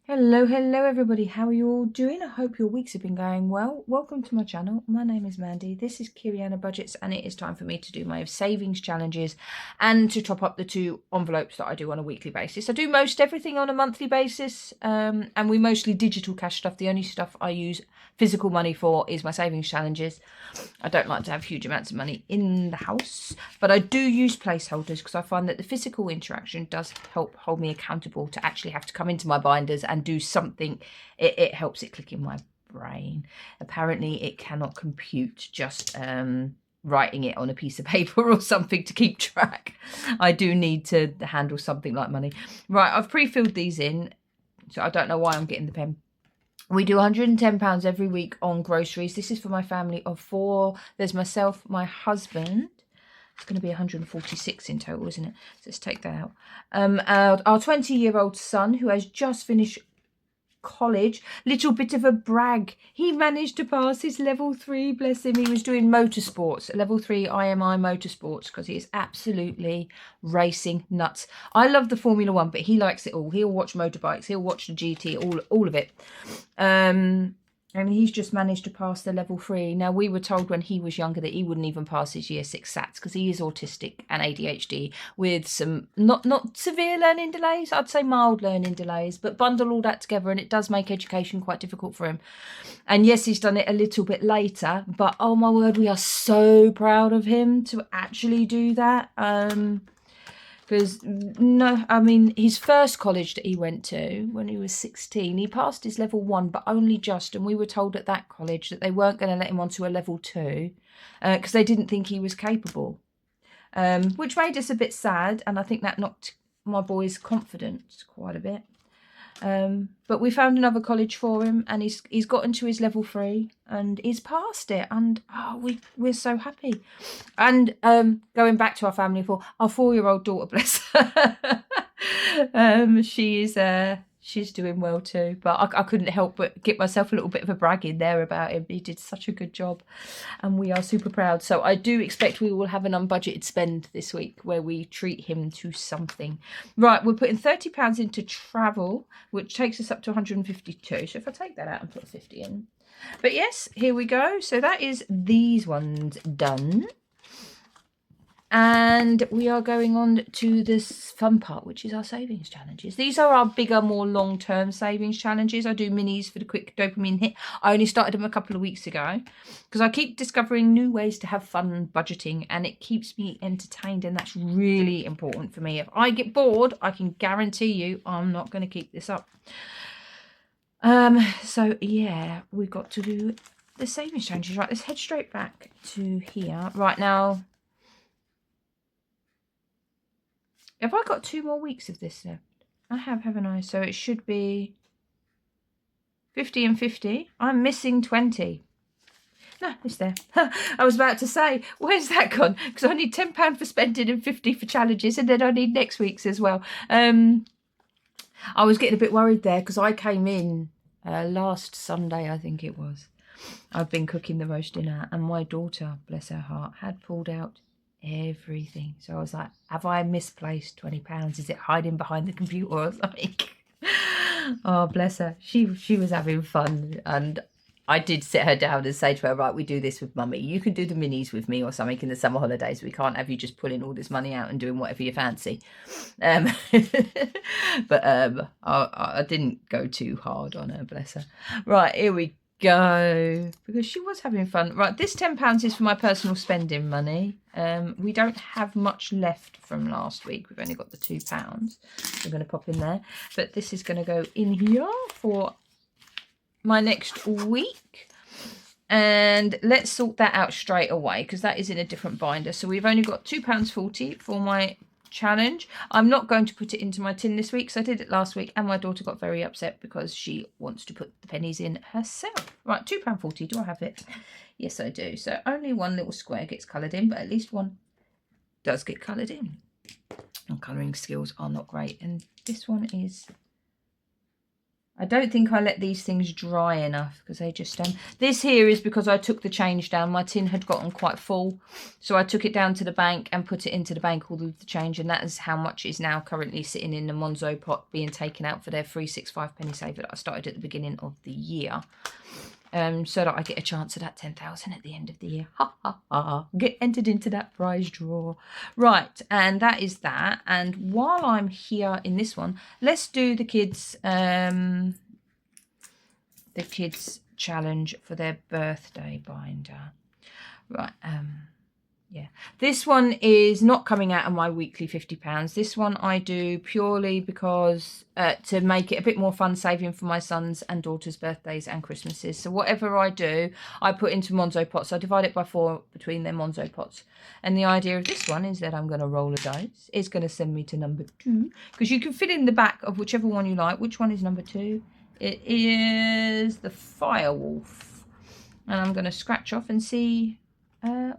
Hello everybody, how are you all doing? I hope your weeks have been going well. Welcome to my channel. My name is Mandy. This is Kiriana Budgets and it is time for me to do my savings challenges and to top up the 2 envelopes that I do on a weekly basis. I do most everything on a monthly basis and we mostly digital cash stuff. The only stuff I use physical money for is my savings challenges. I don't like to have huge amounts of money in the house, but I do use placeholders because I find that the physical interaction does help hold me accountable to actually have to come into my binders and do something. It helps it click in my brain. Apparently it cannot compute just writing it on a piece of paper or something to keep track. I do need to handle something like money. Right, I've pre-filled these in, so I don't know why I'm getting the pen. We do £110 every week on groceries. This is for my family of 4. There's myself, my husband. It's going to be 146 in total, isn't it? So let's take that out. Our 20-year-old son, who has just finished college. Little bit of a brag. He managed to pass his level 3, bless him. He was doing motorsports, level 3 IMI motorsports, because he is absolutely racing nuts. I love the Formula 1, but he likes it all. He'll watch motorbikes, he'll watch the GT, all of it. And he's just managed to pass the level 3. Now, we were told when he was younger that he wouldn't even pass his year 6 SATs because he is autistic and ADHD with some not severe learning delays. I'd say mild learning delays, but bundle all that together and it does make education quite difficult for him. And yes, he's done it a little bit later, but oh my word, we are so proud of him to actually do that. Because, no, I mean, his first college that he went to when he was 16, he passed his level 1, but only just. And we were told at that college that they weren't going to let him onto a level 2 because they didn't think he was capable, which made us a bit sad. And I think that knocked my boy's confidence quite a bit. But we found another college for him and he's got into his level 3 and he's passed it, and we're so happy. And going back to our family, for our 4-year-old daughter, bless her, she's doing well too, but I couldn't help but get myself a little bit of a brag in there about him. He did such a good job and we are super proud. So I do expect we will have an unbudgeted spend this week where we treat him to something. Right, we're putting £30 into travel, which takes us up to 152. So if I take that out and put 50 in. But yes, here we go. So that is these ones done. And we are going on to this fun part, which is our savings challenges. These are our bigger, more long-term savings challenges. I do minis for the quick dopamine hit. I only started them a couple of weeks ago because I keep discovering new ways to have fun budgeting and it keeps me entertained, and that's really important for me. If I get bored, I can guarantee you I'm not going to keep this up. So yeah, we've got to do the savings challenges. Right, let's head straight back to here. Right now, have I got 2 more weeks of this left? I have, haven't I? So it should be 50 and 50. I'm missing 20. No, it's there. I was about to say, where's that gone? Because I need £10 for spending and 50 for challenges, and then I need next week's as well. I was getting a bit worried there because I came in last Sunday, I think it was. I've been cooking the roast dinner and my daughter, bless her heart, had pulled out everything. So I was like, have I misplaced £20? Is it hiding behind the computer or something? Oh, bless her. She was having fun, and I did sit her down and say to her, right, we do this with mummy. You can do the minis with me or something in the summer holidays. We can't have you just pulling all this money out and doing whatever you fancy. But I didn't go too hard on her, bless her. Right, here we go, because she was having fun. Right, this £10 is for my personal spending money. We don't have much left from last week. We've only got the £2. We're going to pop in there, but this is going to go in here for my next week. And let's sort that out straight away because that is in a different binder. So we've only got £2.40 for my challenge. I'm not going to put it into my tin this week because I did it last week and my daughter got very upset because she wants to put the pennies in herself. Right, £2.40. Do I have it? Yes, I do. So only one little square gets coloured in, but at least one does get coloured in. And colouring skills are not great. And this one is I don't think I let these things dry enough because they just this here is because I took the change down. My tin had gotten quite full, so I took it down to the bank and put it into the bank, all of the change, and that is how much is now currently sitting in the Monzo pot being taken out for their 365 penny saver that I started at the beginning of the year. So that I get a chance at that 10,000 at the end of the year. Ha ha ha. Get entered into that prize draw. Right, and that is that. And while I'm here in this one, let's do the kids challenge for their birthday binder. Right, yeah. This one is not coming out of my weekly £50. This one I do purely because to make it a bit more fun, saving for my sons and daughters' birthdays and Christmases. So whatever I do, I put into Monzo pots. I divide it by 4 between their Monzo pots. And the idea of this one is that I'm going to roll a dice. It's going to send me to number 2. Because you can fill in the back of whichever one you like. Which one is number 2? It is the Firewolf. And I'm going to scratch off and see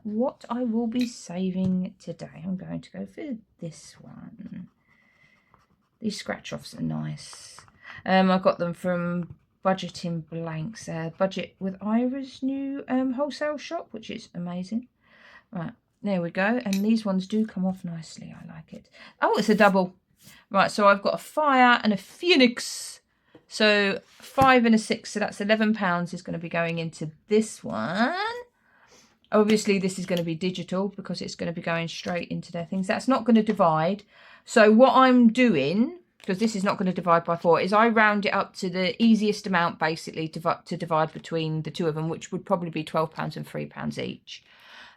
what I will be saving today. I'm going to go for this one. These scratch offs are nice. I got them from Budgeting Blanks, Budget with Ira's new wholesale shop, which is amazing. Right, there we go. And these ones do come off nicely. I like it. Oh, it's a double. Right, so I've got a fire and a phoenix. So 5 and a 6, so that's £11 is going to be going into this one. Obviously, this is going to be digital because it's going to be going straight into their things. That's not going to divide. So what I'm doing, because this is not going to divide by 4, is I round it up to the easiest amount, basically, to divide between the two of them, which would probably be £12 and £3 each.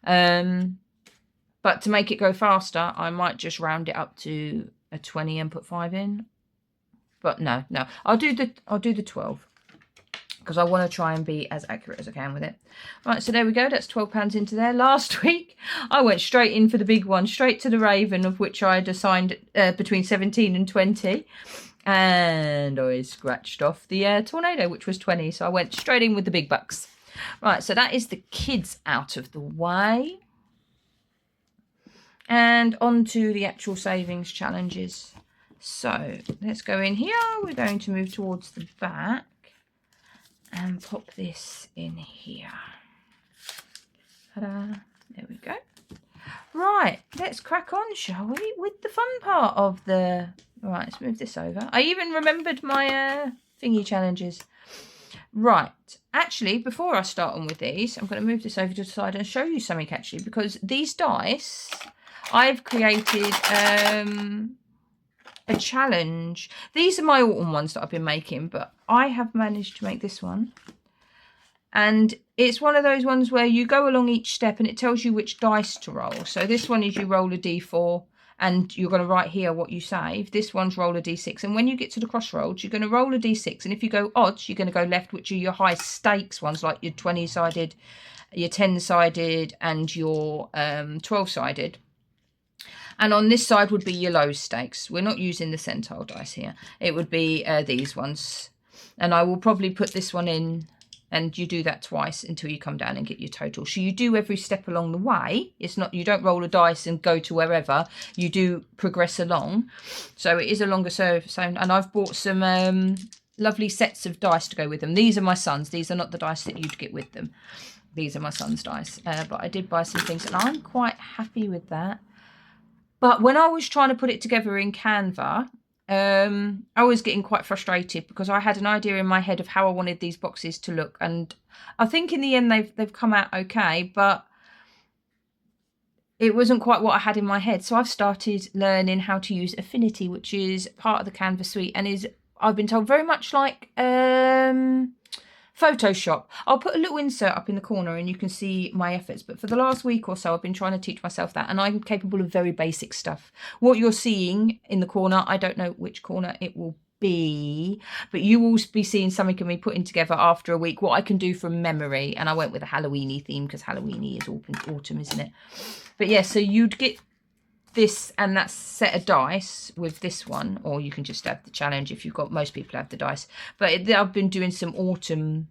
But to make it go faster, I might just round it up to a 20 and put 5 in. But no, I'll do the 12. Because I want to try and be as accurate as I can with it. Right, so there we go. That's £12 into there. Last week, I went straight in for the big one. Straight to the Raven, of which I had assigned between 17 and 20. And I scratched off the Tornado, which was 20. So I went straight in with the big bucks. Right, so that is the kids out of the way. And on to the actual savings challenges. So let's go in here. We're going to move towards the back. And pop this in here. Ta-da. There we go. Right, let's crack on, shall we? With the fun part of the... Right, let's move this over. I even remembered my thingy challenges. Right, actually, before I start on with these, I'm going to move this over to the side and show you something, actually, because these dice, I've created... a challenge. These are my autumn ones that I've been making, but I have managed to make this one. And it's one of those ones where you go along each step and it tells you which dice to roll. So this one is you roll a d4 and you're going to write here what you save. This one's roll a d6. And when you get to the crossroads, you're going to roll a d6. And if you go odds, you're going to go left, which are your high stakes ones, like your 20-sided, your 10-sided and your 12-sided. And on this side would be your low stakes. We're not using the centile dice here. It would be these ones. And I will probably put this one in, and you do that twice until you come down and get your total. So you do every step along the way. It's not, you don't roll a dice and go to wherever. You do progress along. So it is a longer service. And I've bought some lovely sets of dice to go with them. These are my sons. These are not the dice that you'd get with them. These are my son's dice. But I did buy some things, and I'm quite happy with that. But when I was trying to put it together in Canva, I was getting quite frustrated because I had an idea in my head of how I wanted these boxes to look. And I think in the end they've come out okay, but it wasn't quite what I had in my head. So I've started learning how to use Affinity, which is part of the Canva suite and is, I've been told, very much like Photoshop. I'll put a little insert up in the corner and you can see my efforts. But for the last week or so, I've been trying to teach myself that. And I'm capable of very basic stuff. What you're seeing in the corner, I don't know which corner it will be. But you will be seeing something of me putting together after a week, what I can do from memory. And I went with a Halloween-y theme because Halloween-y is autumn, isn't it? But yeah, so you'd get this and that set of dice with this one, or you can just have the challenge if you've got, most people have the dice, but I've been doing some autumn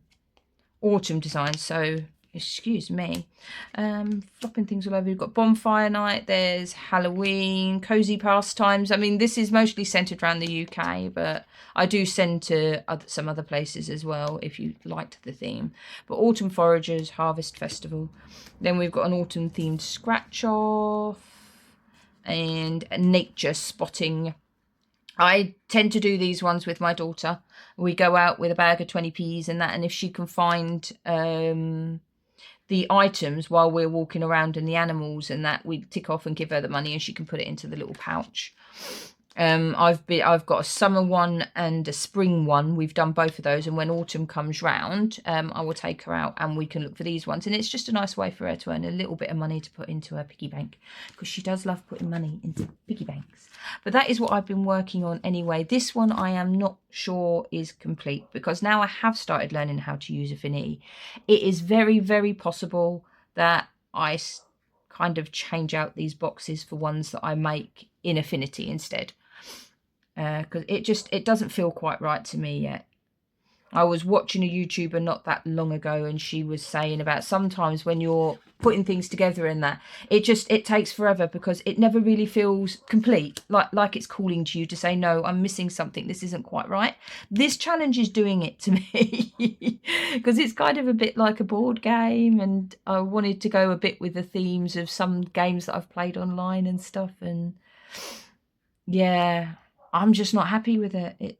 designs, so excuse me, flopping things all over. We've got bonfire night, there's Halloween, cozy pastimes. I mean, this is mostly centered around the UK, but I do send to some other places as well if you liked the theme. But autumn foragers, harvest festival. Then we've got an autumn themed scratch off and nature spotting. I tend to do these ones with my daughter. We go out with a bag of 20p's and that, and if she can find the items while we're walking around and the animals and that, we tick off and give her the money and she can put it into the little pouch. I've got a summer one and a spring one. We've done both of those, and when autumn comes round, I will take her out and we can look for these ones. And it's just a nice way for her to earn a little bit of money to put into her piggy bank, because she does love putting money into piggy banks. But that is what I've been working on anyway. This one I am not sure is complete, because now I have started learning how to use Affinity. It is very, very possible that I kind of change out these boxes for ones that I make in Affinity instead. Because it doesn't feel quite right to me yet. I was watching a YouTuber not that long ago, and she was saying about sometimes when you're putting things together in that, it takes forever because it never really feels complete, like it's calling to you to say, no, I'm missing something, this isn't quite right. This challenge is doing it to me because it's kind of a bit like a board game, and I wanted to go a bit with the themes of some games that I've played online and stuff, and yeah, I'm just not happy with it.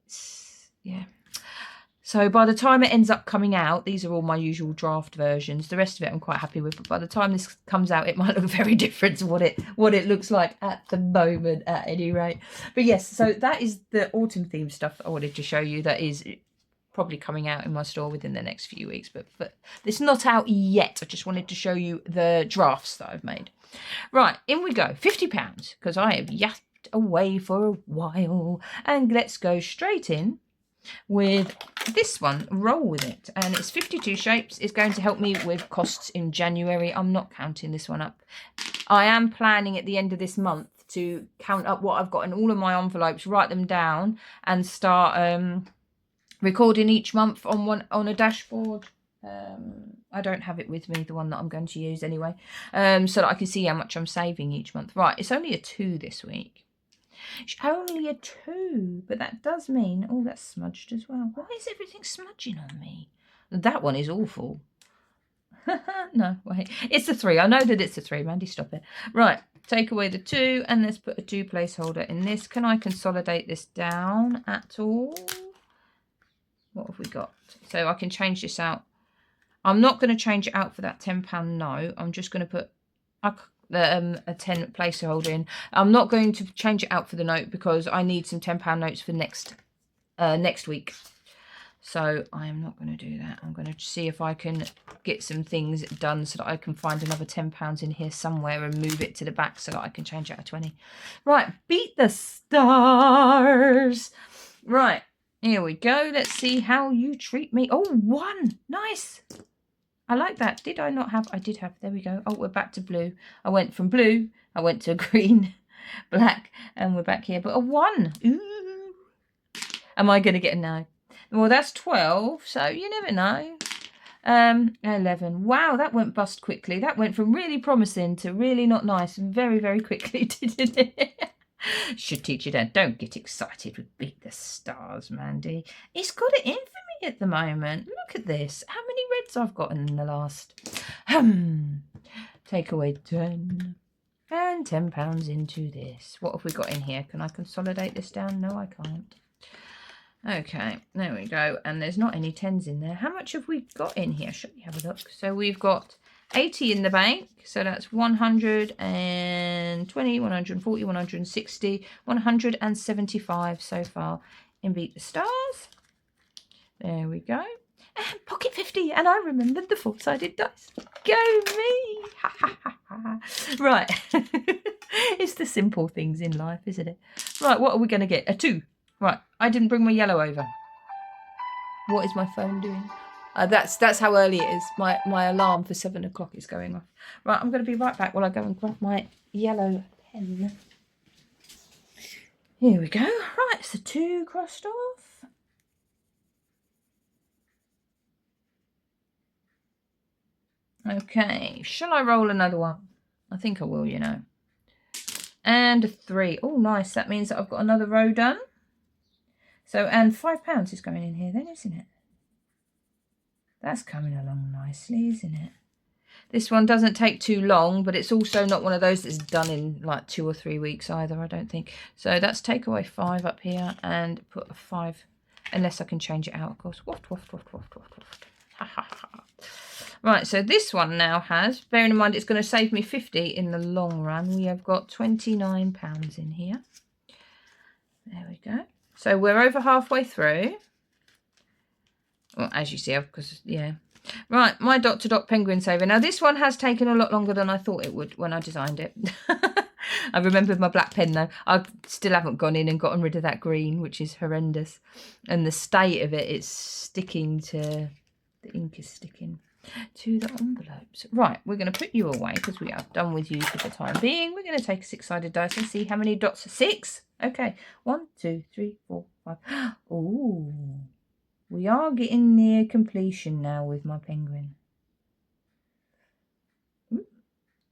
So by the time it ends up coming out, these are all my usual draft versions. The rest of it I'm quite happy with, but by the time this comes out, it might look very different to what it looks like at the moment, at any rate. But yes, so that is the autumn theme stuff that I wanted to show you. That is probably coming out in my store within the next few weeks, but it's not out yet. I just wanted to show you the drafts that I've made. Right, in we go. £50, because I have yapped away for a while, and let's go straight in with this one. Roll with it, and it's 52 shapes. It's going to help me with costs in January. I'm not counting this one up. I am planning at the end of this month to count up what I've got in all of my envelopes, write them down, and start recording each month on a dashboard. I don't have it with me, the one that I'm going to use anyway, so that I can see how much I'm saving each month. Right, it's only a 2 this week. It's only a 2, but that does mean, oh, that's smudged as well. Why is everything smudging on me? That one is awful. No, wait, it's a 3. I know that it's a 3. Mandy, stop it. Right, take away the 2, and let's put a 2 placeholder in this. Can I consolidate this down at all? What have we got? So I can change this out. I'm not going to change it out for that £10 note. I'm just going to put a 10 placeholder in. I'm not going to change it out for the note because I need some £10 notes for next week. So I am not going to do that. I'm going to see if I can get some things done so that I can find another £10 in here somewhere and move it to the back so that I can change it out of 20. Right, beat the stars. Right, here we go. Let's see how you treat me. Oh, 1. Nice. I like that. Did I not have? I did have. There we go. Oh, we're back to blue. I went from blue. I went to green, black, and we're back here. But a 1. Ooh. Am I going to get a no? Well, that's 12. So you never know. 11. Wow, that went bust quickly. That went from really promising to really not nice very, very quickly, didn't it? Should teach you that. Don't get excited with beat the stars, Mandy. It's got it in for me at the moment. Look at this. How many reds I've got in the last. Take away 10. And £10 into this. What have we got in here? Can I consolidate this down? No, I can't. Okay, there we go. And there's not any 10s in there. How much have we got in here? Should we have a look? So we've got 80 in the bank. So that's 120, 140, 160, 175 so far in Beat the Stars. There we go. And pocket 50. And I remembered the 4-sided dice. Go me. Ha, ha, ha, ha. Right. It's the simple things in life, isn't it? Right, what are we going to get? A 2. Right, I didn't bring my yellow over. What is my phone doing? That's how early it is. My alarm for 7 o'clock is going off. Right, I'm going to be right back while I go and grab my yellow pen. Here we go. Right, it's the 2 crossed off. Okay, shall I roll another one? I think I will, you know. And a 3. Oh, nice. That means that I've got another row done. So, and £5 is going in here then, isn't it? That's coming along nicely, isn't it? This one doesn't take too long, but it's also not one of those that's done in like 2 or 3 weeks either, I don't think. So that's take away 5 up here and put a 5, unless I can change it out, of course. Waft, waft, waft, waft, waft, waft. Ha, ha, ha. Right, so this one now has, bearing in mind it's going to save me 50 in the long run, we have got £29 in here. There we go. So we're over halfway through. Well, as you see, because, yeah. Right, my dot to dot penguin saver. Now, this one has taken a lot longer than I thought it would when I designed it. I remembered my black pen, though. I still haven't gone in and gotten rid of that green, which is horrendous. And the state of it is sticking to... The ink is sticking to the envelopes. Right, we're going to put you away because we are done with you for the time being. We're going to take a 6-sided dice and see how many dots. 6? Okay. 1, 2, 3, 4, 5. Ooh. We are getting near completion now with my penguin. Ooh.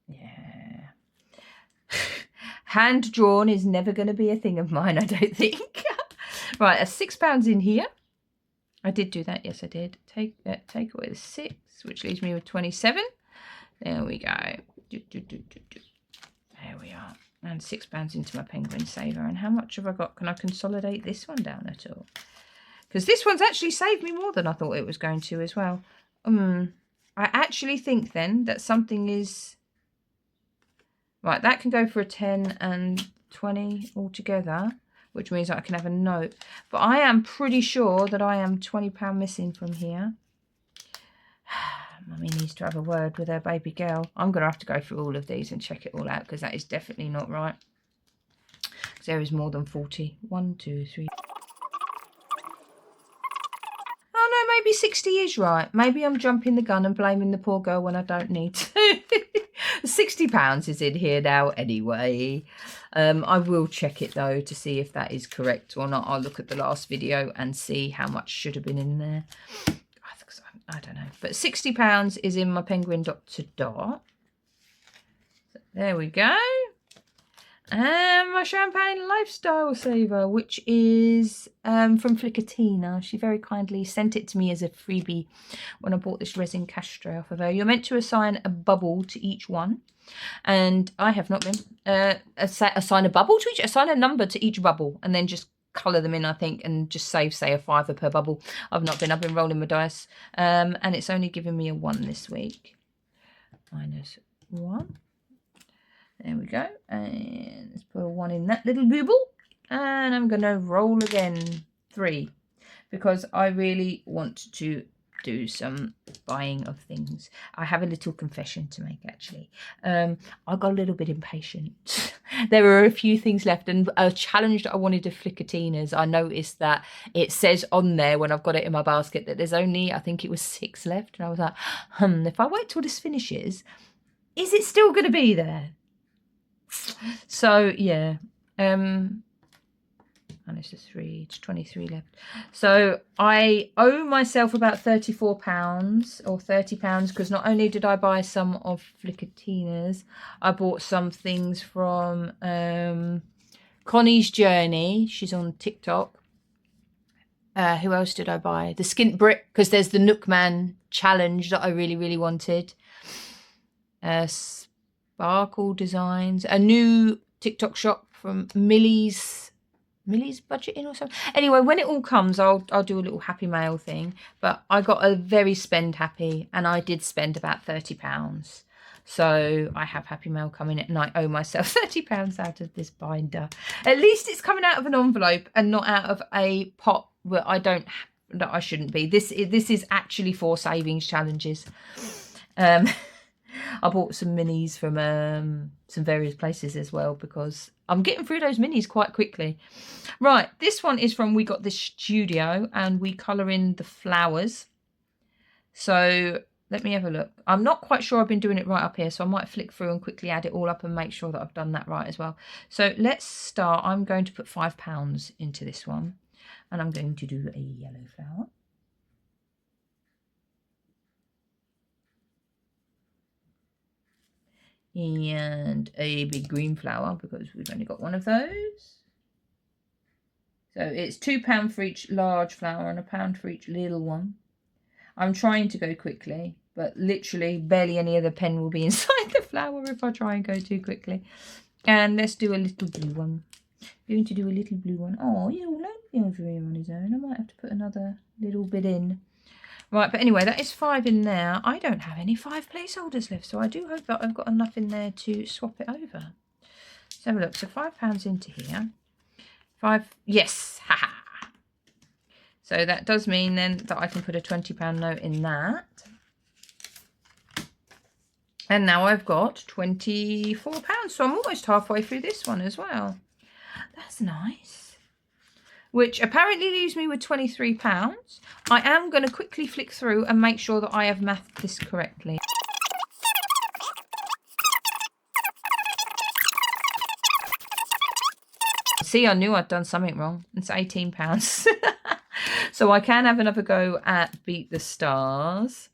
Yeah. Hand drawn is never going to be a thing of mine, I don't think. Right, a £6 in here. I did do that. Yes, I did. Take away the 6, which leaves me with 27. There we go. There we are. And £6 into my penguin saver. And how much have I got? Can I consolidate this one down at all? Because this one's actually saved me more than I thought it was going to as well. I actually think then that something is... Right, that can go for a 10 and 20 altogether, which means I can have a note. But I am pretty sure that I am £20 missing from here. Mummy needs to have a word with her baby girl. I'm going to have to go through all of these and check it all out because that is definitely not right. Because there is more than 40. 1, 2, 3... Oh, no, maybe 60 is right. Maybe I'm jumping the gun and blaming the poor girl when I don't need to. £60 is in here now anyway. I will check it, though, to see if that is correct or not. I'll look at the last video and see how much should have been in there. I don't know. But £60 is in my penguin dot to dot. So there we go. And my champagne lifestyle saver, which is from Flickatina. She very kindly sent it to me as a freebie when I bought this resin cash tray off of her. You're meant to assign a bubble to each one, and I have not been. Assign a bubble to each, assign a number to each bubble, and then just colour them in, I think, and just save, say, a 5 per bubble. I've not been. I've been rolling my dice, and it's only given me a 1 this week. -1. There we go. And let's put a 1 in that little booble. And I'm going to roll again. 3. Because I really want to do some buying of things. I have a little confession to make, actually. I got a little bit impatient. There were a few things left. And a challenge that I wanted to Flickatina's, I noticed that it says on there when I've got it in my basket that there's only, I think it was 6 left. And I was like, if I wait till this finishes, is it still going to be there? So yeah, and it's a 3, it's 23 left. So I owe myself about £34 or £30 because not only did I buy some of Flickatina's, I bought some things from Connie's Journey. She's on TikTok. Who else did I buy? The Skint Brick, because there's the Nookman challenge that I really wanted. Sparkle Designs, a new TikTok shop from Millie's Budgeting or something. Anyway, when it all comes, I'll do a little happy mail thing. But I got a very spend happy, and I did spend about £30. So I have happy mail coming, and I owe myself £30 out of this binder. At least it's coming out of an envelope and not out of a pot where that I shouldn't be. This is actually for savings challenges. I bought some minis from some various places as well because I'm getting through those minis quite quickly. Right, this one is from We Got This Studio, and we colour in the flowers. So let me have a look. I'm not quite sure I've been doing it right up here, so I might flick through and quickly add it all up and make sure that I've done that right as well. So let's start. I'm going to put £5 into this one, and I'm going to do a yellow flower. and a big green flower because we've only got one of those. So it's £2 for each large flower and £1 for each little one. I'm trying to go quickly, but literally barely any other pen will be inside the flower if I try and go too quickly. And let's do a little blue one. Going to do a little blue one. Oh, he's all lonely over here on his own. I might have to put another little bit in. Right, but anyway, that is 5 in there. I don't have any 5 placeholders left, so I do hope that I've got enough in there to swap it over. Let's have a look. So £5 into here. 5, yes, haha. So that does mean then that I can put a £20 note in that. And now I've got £24. So I'm almost halfway through this one as well. That's nice. Which apparently leaves me with £23. I am going to quickly flick through and make sure that I have mathed this correctly. See, I knew I'd done something wrong. It's £18. So I can have another go at Beat the Stars.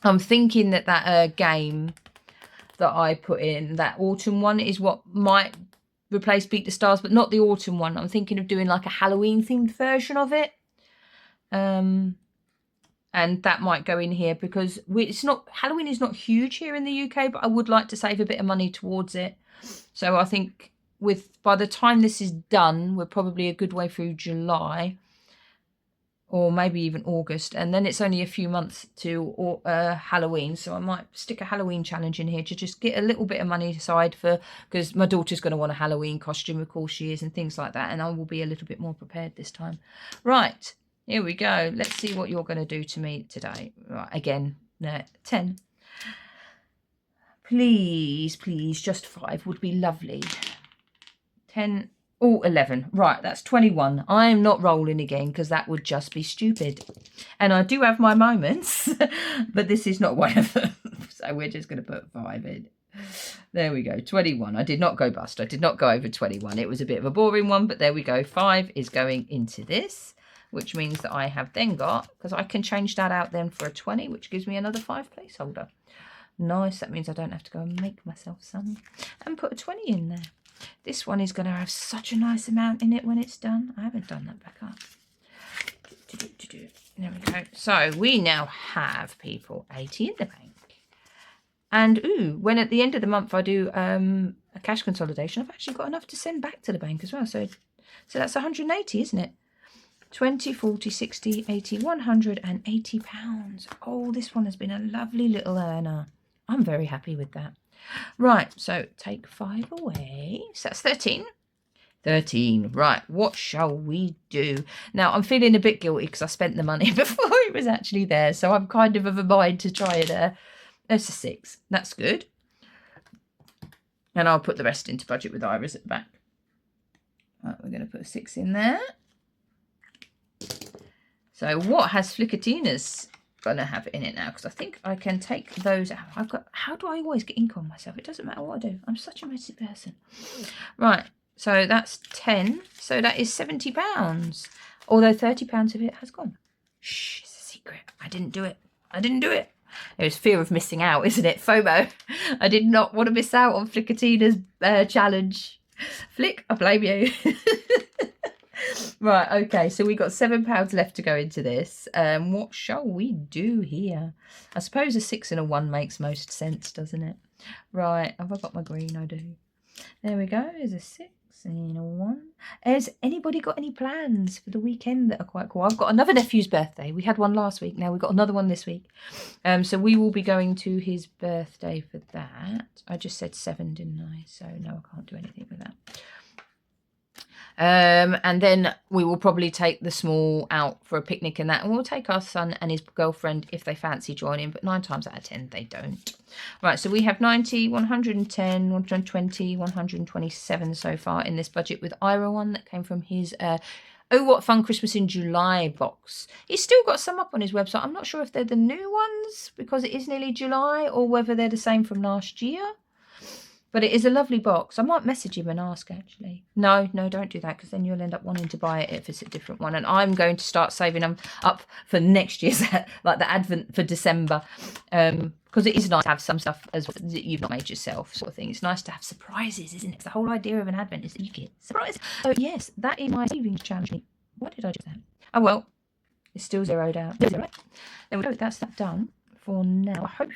I'm thinking that game that I put in, that autumn one, is what might replace Beat the Stars, but not the autumn one. I'm thinking of doing like a Halloween themed version of it. And that might go in here because Halloween is not huge here in the UK, but I would like to save a bit of money towards it. So I think by the time this is done, we're probably a good way through July. Or maybe even August, and then it's only a few months to Halloween, so I might stick a Halloween challenge in here to just get a little bit of money aside because my daughter's going to want a Halloween costume, of course she is, and things like that, and I will be a little bit more prepared this time. Right, here we go. Let's see what you're going to do to me today. Right, again, 10. Please, just 5 would be lovely. 10. Oh, 11. Right, that's 21. I am not rolling again because that would just be stupid. And I do have my moments, but this is not one of them. So we're just going to put 5 in. There we go, 21. I did not go bust. I did not go over 21. It was a bit of a boring one, but there we go. 5 is going into this, which means that I have then got, because I can change that out then for a 20, which gives me another 5 placeholder. Nice. That means I don't have to go and make myself some. And put a 20 in there. This one is going to have such a nice amount in it when it's done. I haven't done that back up. There we go. So we now have, people, 80 in the bank. And, when at the end of the month I do a cash consolidation, I've actually got enough to send back to the bank as well. So that's 180, isn't it? 20, 40, 60, 80, 180 pounds. Oh, this one has been a lovely little earner. I'm very happy with that. Right, so take 5 away. So that's 13. 13. Right, what shall we do? Now, I'm feeling a bit guilty because I spent the money before it was actually there. So I'm kind of a mind to try it. That's a 6. That's good. And I'll put the rest into budget with Iris at the back. Right, we're going to put a 6 in there. So what has Flickatina's going to have in it now? Because I think I can take those out. How do I always get ink on myself? It doesn't matter what I do. I'm such a messy person. Right, so that's 10. So that is £70. Although £30 of it has gone. Shh, it's a secret. I didn't do it. It was fear of missing out, isn't it? FOMO. I did not want to miss out on Flickatina's challenge. Flick, I blame you. Right, okay, so we got £7 left to go into this. What shall we do here? I suppose a 6 and a 1 makes most sense, doesn't it? Right, have I got my green? I do. There we go, there's a 6 and a 1. Has anybody got any plans for the weekend that are quite cool? I've got another nephew's birthday. We had one last week, now we've got another one this week. So we will be going to his birthday for that. I just said 7, didn't I? So no, I can't do anything with that. And then we will probably take the small out for a picnic and that, and we'll take our son and his girlfriend if they fancy joining, but 9 times out of 10 they don't. Right, so we have 90, 110, 120, 127 so far in this budget with Ira one that came from his Oh What Fun Christmas in July box. He's still got some up on his website. I'm not sure if they're the new ones because it is nearly July or whether they're the same from last year. But it is a lovely box. I might message him and ask, actually. No, don't do that, because then you'll end up wanting to buy it if it's a different one. And I'm going to start saving them up for next year's, like the Advent for December. Because it is nice to have some stuff as well that you've not made yourself, sort of thing. It's nice to have surprises, isn't it? The whole idea of an Advent is that you get surprises. So yes, that is my savings challenge. What did I just say? Oh well, it's still zeroed out. There we go. That's that done for now. I hope